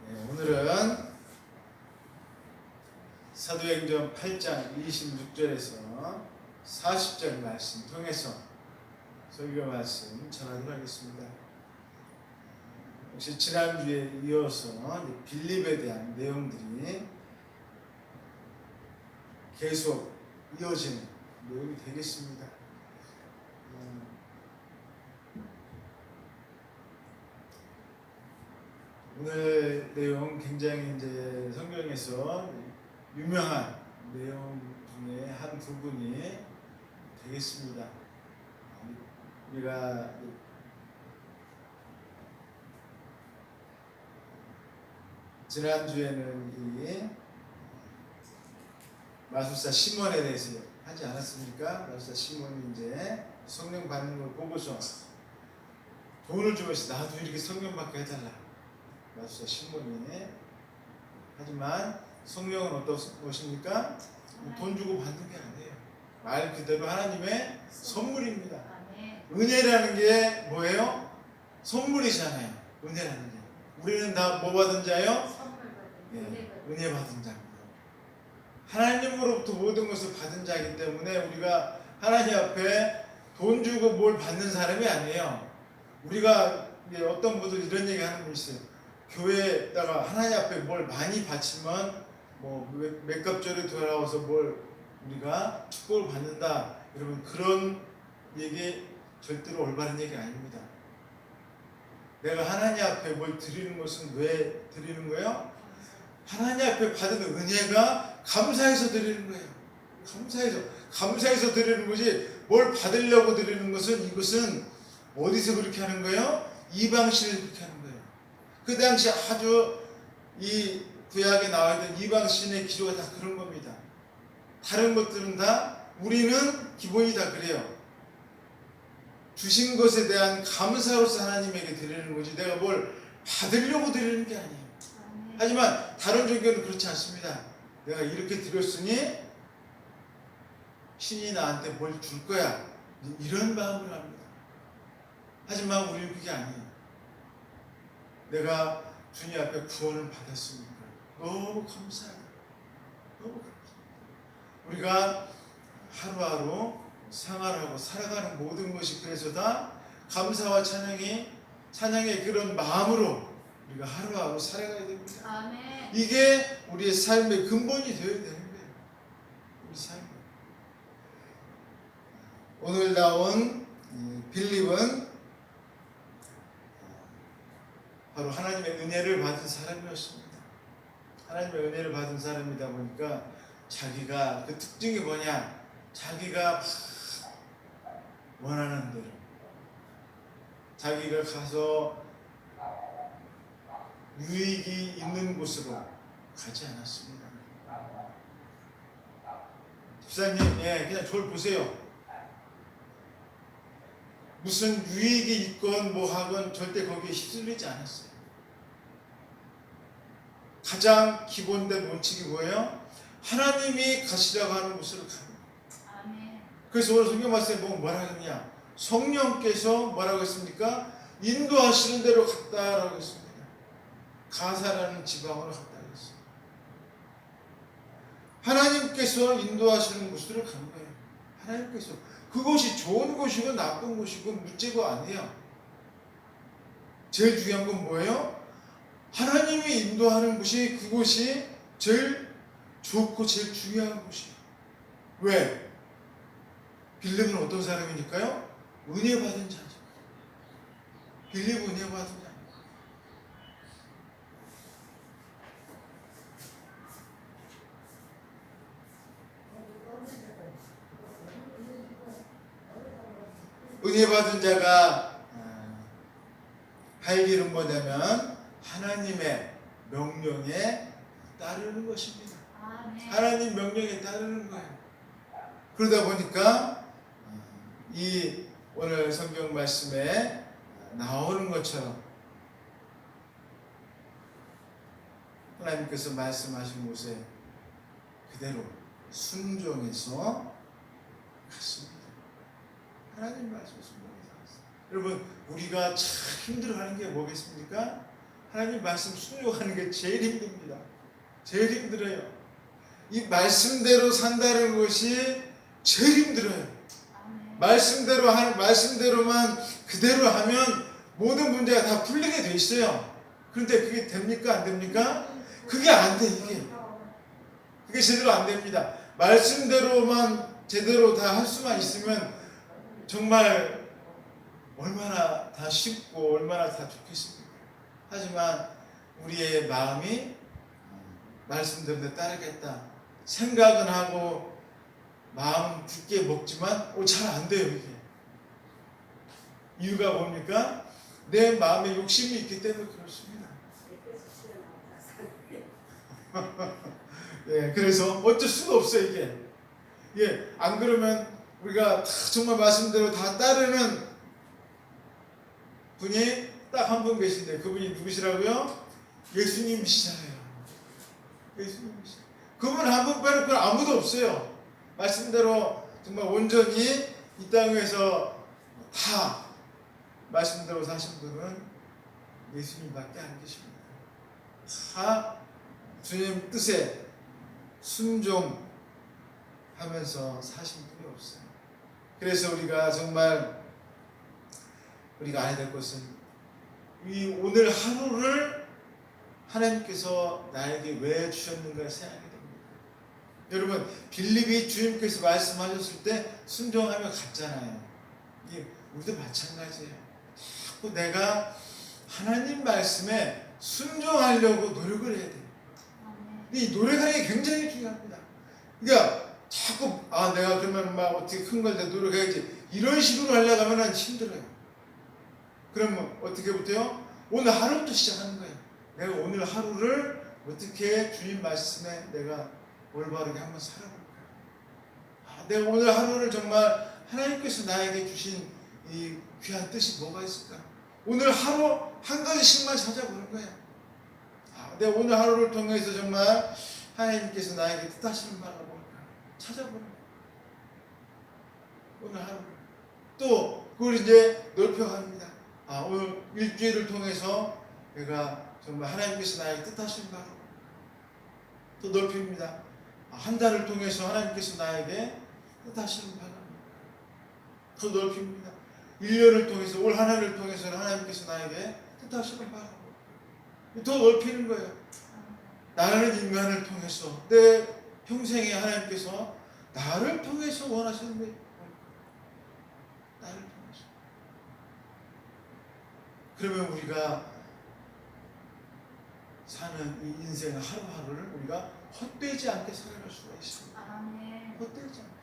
네, 오늘은 사도행전 8장 26절에서 40절 말씀 통해서 설교 말씀 전하도록 하겠습니다. 역시 지난주에 이어서 빌립에 대한 내용들이 계속 이어지는 내용이 되겠습니다. 오늘 내용 굉장히 이제 성경에서 유명한 내용 중에 한 부분이 되겠습니다. 우리가 지난주에는 이 마술사 시몬에 대해서 하지 않았습니까? 마술사 시몬이 이제 성령 받는 걸 보고서 돈을 주면서 나도 이렇게 성령 받게 해달라. 마술사 시몬이. 하지만 성령은 어떤 것입니까? 돈 주고 받는 게 아니에요. 말 그대로 하나님의 선물입니다. 은혜라는 게 뭐예요? 선물이잖아요. 은혜라는 게. 우리는 다 뭐 받은 자요? 은혜 받은 자입니다. 하나님으로부터 모든 것을 받은 자이기 때문에 우리가 하나님 앞에 돈 주고 뭘 받는 사람이 아니에요. 우리가 어떤 분들 이런 얘기 하는 분 있어요. 교회에다가 하나님 앞에 뭘 많이 바치면 뭐 몇 갑절에 돌아와서 뭘 우리가 축복을 받는다. 여러분 그런 얘기 절대로 올바른 얘기 아닙니다. 내가 하나님 앞에 뭘 드리는 것은 왜 드리는 거예요? 하나님 앞에 받은 은혜가 감사해서 드리는 거예요. 감사해서 드리는 거지 뭘 받으려고 드리는 것은 이것은 어디서 그렇게 하는 거예요? 이방신을 그렇게 하는 거예요. 그 당시 아주 이 구약에 나와 있는 이방신의 기조가 다 그런 겁니다. 다른 것들은 다 우리는 기본이 다 그래요. 주신 것에 대한 감사로서 하나님에게 드리는 거지 내가 뭘 받으려고 드리는 게 아니에요. 하지만 다른 종교는 그렇지 않습니다. 내가 이렇게 드렸으니 신이 나한테 뭘 줄 거야. 이런 마음으로 합니다. 하지만 우리는 그게 아니에요. 내가 주님 앞에 구원을 받았으니까 너무 감사해요. 너무 감사해요. 우리가 하루하루 생활하고 살아가는 모든 것이 그래서 다 감사와 찬양의 그런 마음으로 우리가 하루하루 살아가야 됩니다. 아멘. 이게 우리의 삶의 근본이 되어야 되는 거예요. 우리 삶. 오늘 나온 빌립은 바로 하나님의 은혜를 받은 사람이었습니다. 하나님의 은혜를 받은 사람이다 보니까 자기가 그 특징이 뭐냐? 자기가 원하는 대로 자기가 가서 유익이 있는 곳으로 가지 않았습니다. 집사님, 그냥 저를 보세요. 무슨 유익이 있건 뭐 하건 절대 거기에 휩쓸리지 않았어요. 가장 기본된 원칙이 뭐예요? 하나님이 가시라고 하는 곳으로 가는 거예요. 그래서 오늘 성경 말씀에 보면 뭐라 하느냐? 성령께서 뭐라고 했습니까? 인도하시는 대로 갔다라고 했습니다. 가사라는 지방으로 갔다 했어요. 하나님께서 인도하시는 곳으로 간 거예요. 하나님께서. 그곳이 좋은 곳이고 나쁜 곳이고 문제가 아니에요. 제일 중요한 건 뭐예요? 하나님이 인도하는 곳이 그곳이 제일 좋고 제일 중요한 곳이에요. 왜? 빌립은 어떤 사람이니까요? 은혜 받은 자죠. 빌립은 은혜 받은 자. 은혜 받은 자가 할 일은 뭐냐면 하나님의 명령에 따르는 것입니다. 하나님 명령에 따르는 거예요. 그러다 보니까 이 오늘 성경 말씀에 나오는 것처럼 하나님께서 말씀하신 곳에 그대로 순종해서 갔습니다. 하나님 말씀 순종해서 갔습니다. 여러분 우리가 참 힘들어하는 게 뭐겠습니까? 하나님 말씀 순종하는 게 제일 힘듭니다. 제일 힘들어요. 이 말씀대로 산다는 것이 제일 힘들어요. 말씀대로만 그대로 하면 모든 문제가 다 풀리게 돼 있어요. 그런데 그게 됩니까? 안 됩니까? 그게 안 돼, 이게. 그게 제대로 안 됩니다. 말씀대로만 제대로 다 할 수만 있으면 정말 얼마나 다 쉽고 얼마나 다 좋겠습니까? 하지만 우리의 마음이 말씀대로 따르겠다 생각은 하고 마음 굳게 먹지만 잘 안 돼요, 이게. 이유가 뭡니까? 내 마음에 욕심이 있기 때문에 그렇습니다. 예, 그래서 어쩔 수가 없어요, 이게. 예, 안 그러면 우리가 정말 말씀대로 다 따르는 분이 딱 한 분 계신데 그분이 누구시라고요? 예수님이시잖아요. 예수님이시죠. 그분 한 분 빼놓고 아무도 없어요. 말씀대로 정말 온전히 이 땅에서 다 말씀대로 사신 분은 예수님밖에 안 계십니다. 다 주님 뜻에 순종하면서 사신 분이 없어요. 그래서 우리가 정말 우리가 알아야 될 것은 이 오늘 하루를 하나님께서 나에게 왜 주셨는가 생각하게 됩니다. 여러분, 빌립이 주님께서 말씀하셨을 때 순종하며 갔잖아요. 이게 우리도 마찬가지예요. 자꾸 내가 하나님 말씀에 순종하려고 노력을 해야 돼요. 이 노력하는 게 굉장히 중요합니다. 그러니까 자꾸 내가 그러면 막 어떻게 큰 걸 내 노력해야지 이런 식으로 하려고 하면 힘들어요. 그러면 어떻게 부터요? 오늘 하루부터 시작하는 거예요. 내가 오늘 하루를 어떻게 주님 말씀에 내가 올바르게 한번 살아볼까? 내가 오늘 하루를 정말 하나님께서 나에게 주신 이 귀한 뜻이 뭐가 있을까? 오늘 하루 한 가지씩만 찾아보는 거예요. 내가 오늘 하루를 통해서 정말 하나님께서 나에게 뜻하시는 바가 뭘까? 찾아보는 거예요. 오늘 하루를. 또 그걸 이제 넓혀갑니다. 오늘 일주일을 통해서 내가 정말 하나님께서 나에게 뜻하신 바로 또 넓힙니다. 한 달을 통해서 하나님께서 나에게 뜻하시는 바가 더 넓힙니다. 1년을 통해서 올 한 해를 통해서 하나님께서 나에게 뜻하시는 바가 더 넓히는 거예요. 나라는 인간을 통해서 내 평생에 하나님께서 나를 통해서 원하시는 거예요. 나를 통해서. 그러면 우리가 사는 이 인생 하루하루를 우리가 헛되지 않게 살아갈 수가 있습니다. 헛되지 않게.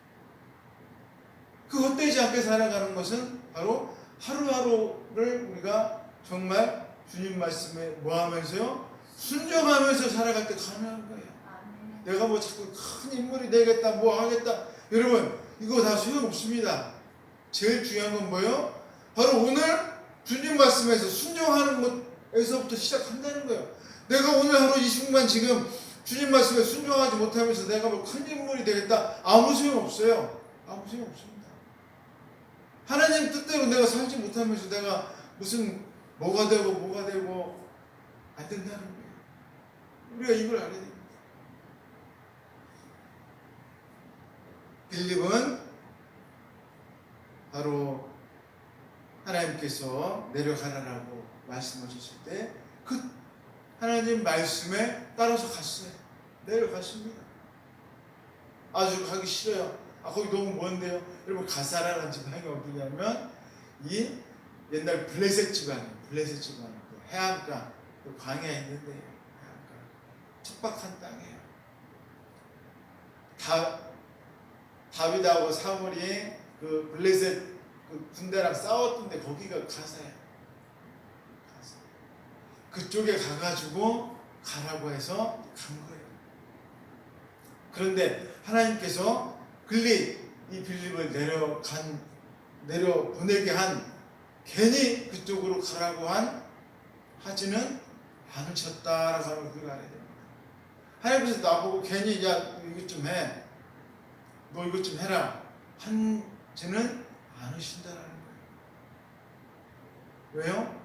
그 헛되지 않게 살아가는 것은 바로 하루하루를 우리가 정말 주님 말씀에 뭐하면서요? 순종하면서 살아갈 때 가능한 거예요. 내가 뭐 자꾸 큰 인물이 되겠다, 뭐 하겠다. 여러분, 이거 다 소용없습니다. 제일 중요한 건 뭐예요? 바로 오늘 주님 말씀에서 순종하는 것에서부터 시작한다는 거예요. 내가 오늘 하루 이 순간 지금 주님 말씀에 순종하지 못하면서 내가 뭐 큰 인물이 되겠다. 아무 소용없어요. 아무 소용없습니다. 하나님 뜻대로 내가 살지 못하면서 내가 무슨 뭐가 되고 안 된다는 거예요. 우리가 이걸 알아야 됩니다. 빌립은 바로 하나님께서 내려가라라고 말씀하셨을 때 그 하나님 말씀에 따라서 갔어요. 내려갔습니다. 아주 가기 싫어요. 거기 너무 먼데요. 여러분, 가사라는 지방이 어디냐면 이 옛날 블레셋 지방이에요. 블레셋 지방, 그 해안가, 그 광야에 있는데 해안가. 척박한 땅이에요. 다윗하고 사울이 그 블레셋 그 군대랑 싸웠던데 거기가 가사예요. 가사. 그쪽에 가가지고 가라고 해서 간 거예요. 그런데 하나님께서 이 빌립을 내려보내게 한 괜히 그쪽으로 가라고 하지는 않으셨다라고 하는 걸 알아야 됩니다. 하나님께서 나보고 괜히 야 이것 좀 해, 너 이것 좀 해라 한지는 않으신다라는 거예요. 왜요?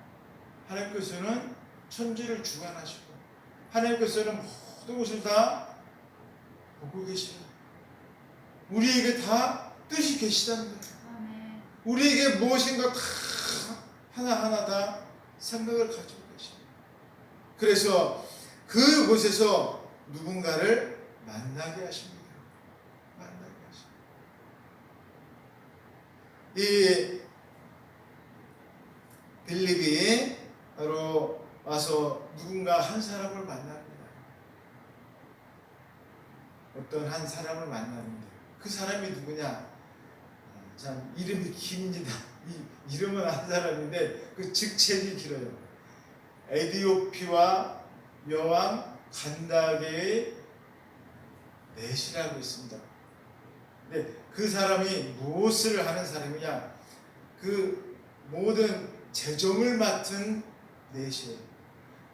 하나님께서는 천지를 주관하시고 하나님께서는 모든 것을 다 보고 계시는 우리에게 다 뜻이 계시다는 거예요. 아멘. 우리에게 무엇인가 다 하나하나 다 생각을 가지고 계십니다. 그래서 그곳에서 누군가를 만나게 하십니다. 만나게 하십니다. 이 빌립이 바로 와서 누군가 한 사람을 만납니다. 어떤 한 사람을 만납니다. 그 사람이 누구냐? 참 이름이 깁니다. 이 이름은 한 사람인데 그 직책이 길어요. 에디오피와 여왕 간다게의 넷이라고 있습니다. 근데 그 사람이 무엇을 하는 사람이냐? 그 모든 재정을 맡은 넷이에요.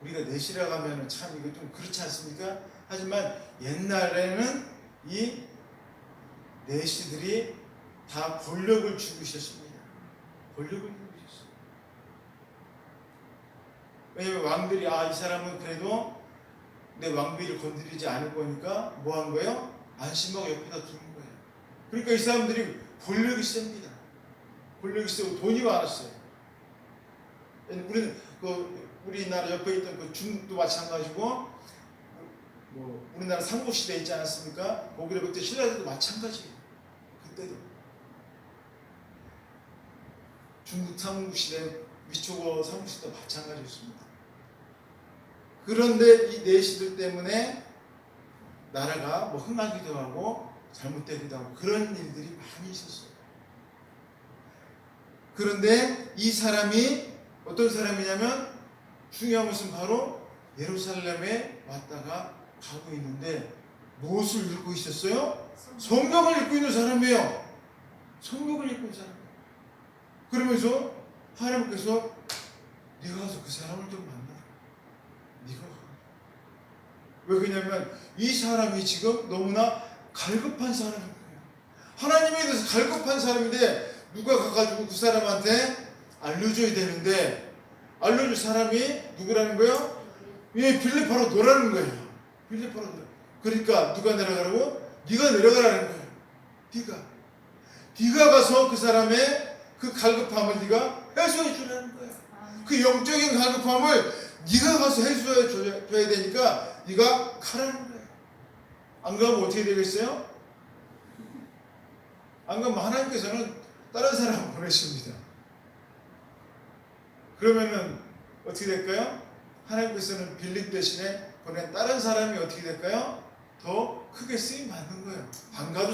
우리가 넷이라고 하면 참 이거 좀 그렇지 않습니까? 하지만 옛날에는 이 넷이들이 다 권력을 주고 있었습니다. 권력을 주고 있었어요. 왜냐면 왕들이 이 사람은 그래도 내 왕비를 건드리지 않을 거니까 뭐 한 거예요? 안심하고 옆에다 두는 거예요. 그러니까 이 사람들이 권력이 셉니다. 권력이 세고 돈이 많았어요. 우리는 우리나라 옆에 있던 그 중국도 마찬가지고 뭐 우리나라 삼국시대 있지 않았습니까? 고구려 백제 신라시대도 마찬가지예요. 그때도 중국 삼국시대 위초고 삼국시대도 마찬가지였습니다. 그런데 이 내시들 때문에 나라가 뭐 흥하기도 하고 잘못되기도 하고 그런 일들이 많이 있었어요. 그런데 이 사람이 어떤 사람이냐면 중요한 것은 바로 예루살렘에 왔다가 가고 있는데 무엇을 읽고 있었어요? 성경을 읽고 있는 사람이에요. 성경을 읽고 있는 사람이에요. 그러면서 하나님께서 네가 가서 그 사람을 좀 만나라. 네가 가. 왜 그러냐면 이 사람이 지금 너무나 갈급한 사람인 거예요. 하나님에 대해서 갈급한 사람인데 누가 가가지고 그 사람한테 알려줘야 되는데 알려줄 사람이 누구라는 거예요? 예, 빌립보로 노라는 거예요. 빌립보로 노라. 그러니까 누가 내려가라고? 네가 내려가라는 거예요. 네가 가서 그 사람의 그 갈급함을 네가 해소해 주라는 거예요. 그 영적인 갈급함을 네가 가서 해소해 줘야 되니까 네가 가라는 거예요. 안 가면 어떻게 되겠어요? 안 가면 하나님께서는 다른 사람을 보내십니다. 그러면은 어떻게 될까요? 하나님께서는 빌립 대신에 보낸 다른 사람이 어떻게 될까요? 더 크게 쓰임 받는 거예요. 안 가도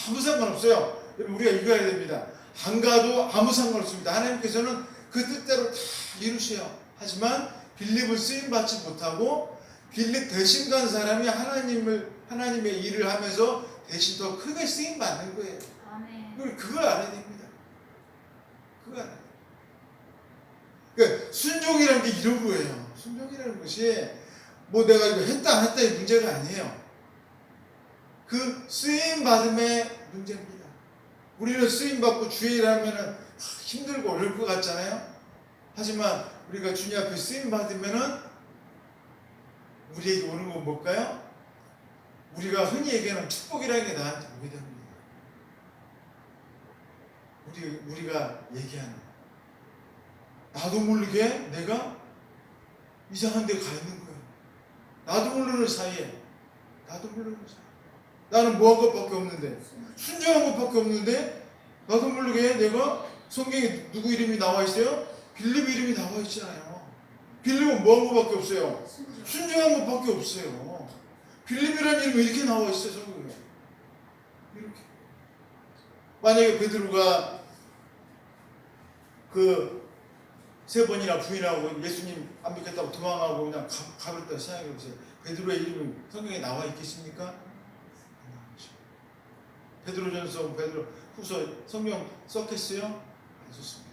아무 상관없어요. 우리가 읽어야 됩니다. 안 가도 아무 상관없습니다. 하나님께서는 그 뜻대로 다 이루셔요. 하지만 빌립을 쓰임 받지 못하고 빌립 대신 간 사람이 하나님의 일을 하면서 대신 더 크게 쓰임 받는 거예요. 아멘. 그걸 알아야 됩니다. 그걸 알아야 돼요. 그러니까 순종이라는 게 이런 거예요. 순종이라는 것이 뭐 내가 이거 했다 안 했다의 문제가 아니에요. 그 쓰임 받음의 문제입니다. 우리는 쓰임 받고 주의 일하면은 힘들고 어려울 것 같잖아요. 하지만 우리가 주님 앞에 쓰임 받으면은 우리에게 오는 건 뭘까요? 우리가 흔히 얘기하는 축복이라는 게 나한테 오게 됩니다. 우리가 얘기하는 나도 모르게 내가 이상한 데 가 있는 거예요. 나도 모르는 사이에 나는 뭐 한 것밖에 없는데 순종한 것밖에 없는데 나도 모르게 내가 성경에 누구 이름이 나와 있어요? 빌립 이름이 나와 있잖아요. 빌립은 뭐 한 것밖에 없어요? 순종한 것밖에 없어요. 빌립이라는 이름이 이렇게 나와 있어요. 성경에 이렇게. 만약에 베드로가 그 3번이나 부인하고 예수님 안 믿겠다고 도망가고 그냥 가버렸다고 생각해 보세요. 베드로의 이름이 성경에 나와 있겠습니까? 베드로전서, 베드로후서 성경 썼겠어요? 안 썼습니다.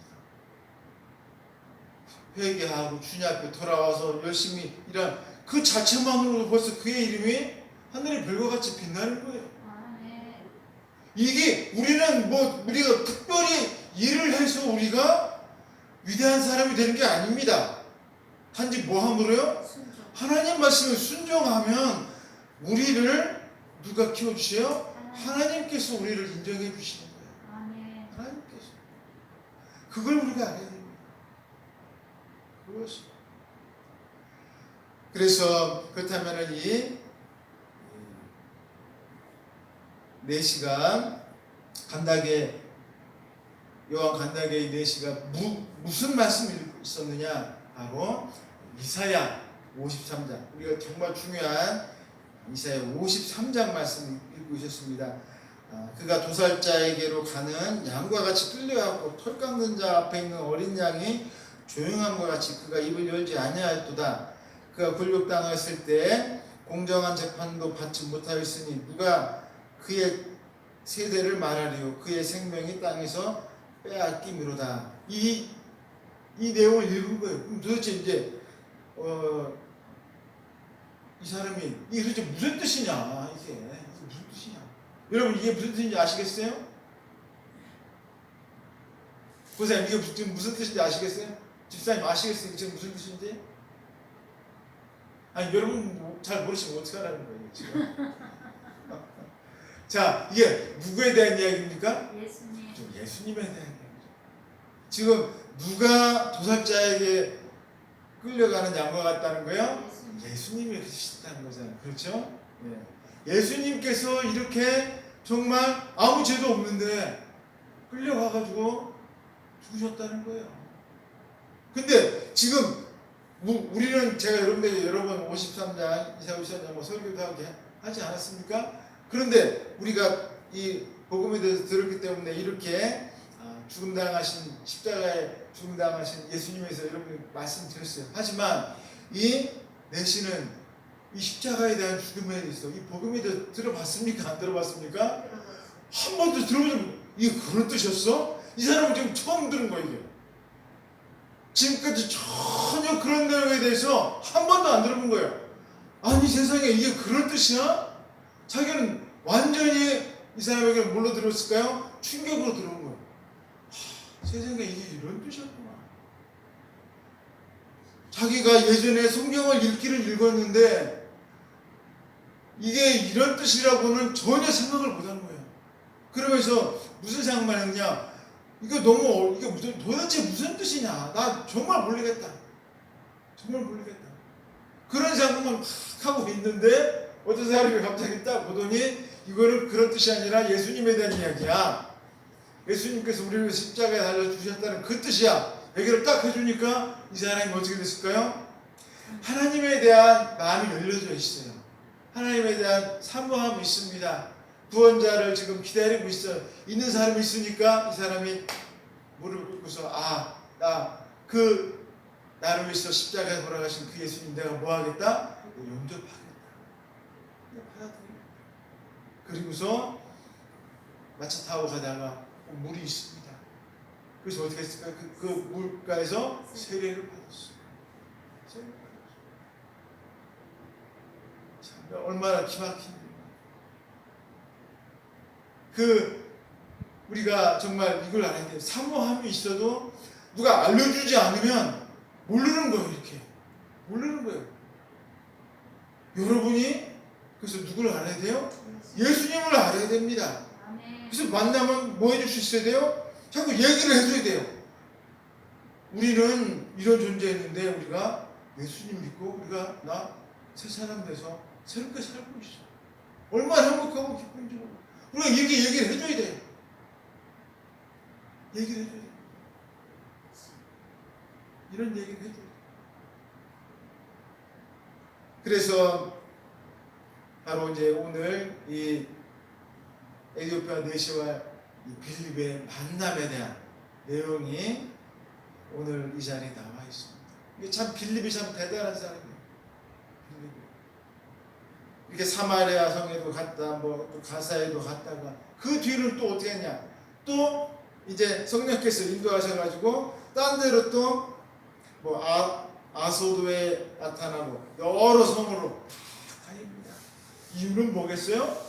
회개하고 주님 앞에 돌아와서 열심히 일한 그 자체만으로도 벌써 그의 이름이 하늘의 별과 같이 빛나는 거예요. 이게 우리는 우리가 특별히 일을 해서 우리가 위대한 사람이 되는 게 아닙니다. 단지 뭐 함으로요? 순종. 하나님 말씀을 순종하면 우리를 누가 키워주세요? 하나님께서 우리를 인정해 주시는 거예요. 아멘. 하나님께서. 그걸 우리가 알아야 됩니다. 그것이. 그래서 그렇다면 이 4시간 간닥에 요한 간닥의 4시가 무슨 말씀이 있었느냐? 바로 이사야 53장. 우리가 정말 중요한 이사야 53장 말씀을 읽고 있었습니다. 그가 도살자에게로 가는 양과 같이 끌려가고 털 깎는 자 앞에 있는 어린 양이 조용함과 같이 그가 입을 열지 아니하였도다. 그가 굴욕당했을 때 공정한 재판도 받지 못하였으니 누가 그의 세대를 말하리요. 그의 생명이 땅에서 빼앗김이로다. 이 내용을 읽은 거예요. 그럼 도대체 이제 이 사람이 이게 도대체 무슨 뜻이냐? 이게 무슨 뜻이냐? 여러분 이게 무슨 뜻인지 아시겠어요? 고사님 이게 지금 무슨 뜻인지 아시겠어요? 집사님 아시겠어요? 지금 무슨 뜻인지? 아니 여러분 잘 모르시면 어떡하라는 거예요 지금? 자 이게 누구에 대한 이야기입니까? 예수님. 예수님에 대한 이야기죠. 지금 누가 도살자에게 끌려가는 양과 같다는 거예요? 예수님이 그러셨다는 거잖아요. 그렇죠? 예수님께서 이렇게 정말 아무 죄도 없는데 끌려가가지고 죽으셨다는 거예요. 근데 지금 우리는 제가 여러분들에게 여러 번 53장, 이사야 53장 뭐 설교도 하지 않았습니까? 그런데 우리가 이 복음에 대해서 들었기 때문에 이렇게 죽음당하신 십자가에 죽음당하신 예수님에서 여러분이 말씀드렸어요. 하지만 이 내시는 이 십자가에 대한 죽음에 대해서 이 복음에 대해서 들어봤습니까? 안 들어봤습니까? 한 번도 들어보지. 이게 그런 뜻이었어? 이 사람은 지금 처음 들은 거예요. 이게. 지금까지 전혀 그런 내용에 대해서 한 번도 안 들어본 거예요. 아니 세상에 이게 그런 뜻이야? 자기는 완전히 이 사람에게 뭘로 들었을까요? 충격으로 들어온 거예요. 세상에 이게 이런 뜻이었구나. 자기가 예전에 성경을 읽기는 읽었는데 이게 이런 뜻이라고는 전혀 생각을 못한 거예요. 그러면서 무슨 생각만 했냐? 이게 도대체 무슨 뜻이냐? 나 정말 모르겠다. 정말 모르겠다. 그런 생각만 막 하고 있는데 어떤 사람이 갑자기 딱 보더니 이거는 그런 뜻이 아니라 예수님에 대한 이야기야. 예수님께서 우리를 십자가에 달려주셨다는 그 뜻이야. 얘기를 딱 해주니까 이 사람이 어떻게 됐을까요? 하나님에 대한 마음이 열려져 있어요. 하나님에 대한 사모함이 있습니다. 구원자를 지금 기다리고 있는 사람이 있으니까 이 사람이 무릎을 꿇고서 나를 위해서 십자가에 돌아가신 그 예수님 내가 뭐 하겠다? 용접하겠다. 받아들이겠다. 그리고서 마차 타고 가다가 물이 있습니다. 그래서 어떻게 했을까요? 그 물가에서 세례를 받았어요. 참 얼마나 기막힌 우리가 정말 이걸 알아야 돼요. 사모함이 있어도 누가 알려주지 않으면 모르는 거예요. 이렇게 모르는 거예요. 여러분이 그래서 누구를 알아야 돼요? 예수님을 알아야 됩니다. 그래서 만나면 뭐 해줄 수 있어야 돼요? 자꾸 얘기를 해줘야 돼요. 우리는 이런 존재였는데 우리가 예수님 믿고 우리가 새 사람 돼서 새롭게 살고 있어. 얼마나 행복하고 기쁜지 몰라. 우리가 이렇게 얘기를 해줘야 돼요. 얘기를 해줘야 돼요. 이런 얘기를 해줘야 돼요. 그래서 바로 이제 오늘 이 에디오피아 내시와 이 빌립의 만남에 대한 내용이 오늘 이 자리에 나와 있습니다. 이게 참 빌립이 참 대단한 사람이에요. 빌립이. 이렇게 사마리아 성에도 갔다, 또 가사에도 갔다가 그 뒤를 또 어떻게 했냐? 또 이제 성령께서 인도하셔가지고 딴 데로 또 뭐 아소도에 나타나고 여러 성으로 다닙니다. 이유는 뭐겠어요?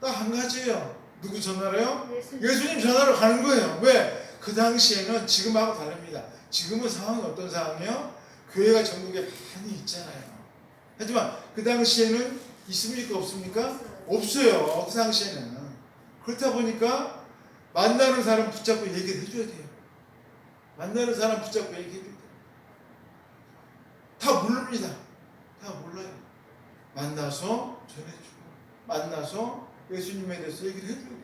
딱 한 가지예요. 누구 전화로요? 예수님 전화로 가는 거예요. 왜? 그 당시에는 지금하고 다릅니다. 지금은 상황이 어떤 상황이에요? 교회가 전국에 많이 있잖아요. 하지만 그 당시에는 있습니까? 없습니까? 없어요. 그 당시에는. 그렇다 보니까 만나는 사람 붙잡고 얘기를 해줘야 돼요. 만나는 사람 붙잡고 얘기해줘야 돼요. 다 모릅니다. 다 몰라요. 만나서 전해주고 만나서 예수님에 대해서 얘기를 해줘야 돼요.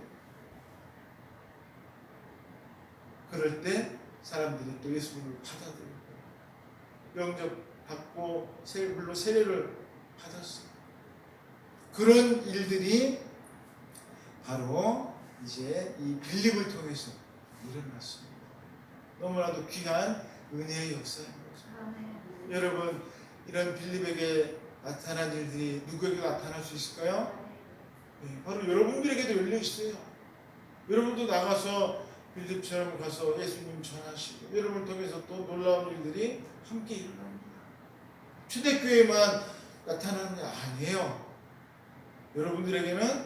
그럴 때 사람들이 또 예수님을 받아들이고 영접받고 물로 세례를 받았어요. 그런 일들이 바로 이제 이 빌립을 통해서 일어났습니다. 너무나도 귀한 은혜의 역사인 거죠. 여러분, 이런 빌립에게 나타난 일들이 누구에게 나타날 수 있을까요? 네, 바로 여러분들에게도 열려 있어요. 여러분도 나가서 빌립처럼 가서 예수님 전하시고 여러분을 통해서 또 놀라운 일들이 함께 일어납니다. 초대교회만 나타나는 게 아니에요. 여러분들에게는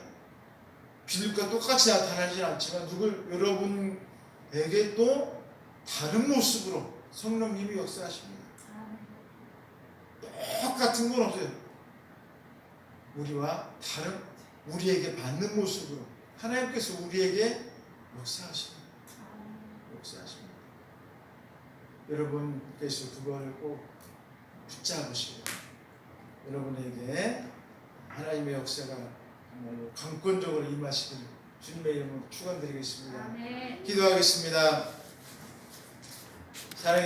빌립과 똑같이 나타나지 않지만 여러분에게 또 다른 모습으로 성령님이 역사하십니다. 똑같은 건 없어요. 우리와 다른, 우리에게 받는 모습으로 하나님께서 우리에게 역사하십니다. 여러분께서 그걸 꼭 붙잡으시고 여러분에게 하나님의 역사가 정말로 강권적으로 임하시기를 주님의 이름으로 축원드리겠습니다. 기도하겠습니다. 사랑해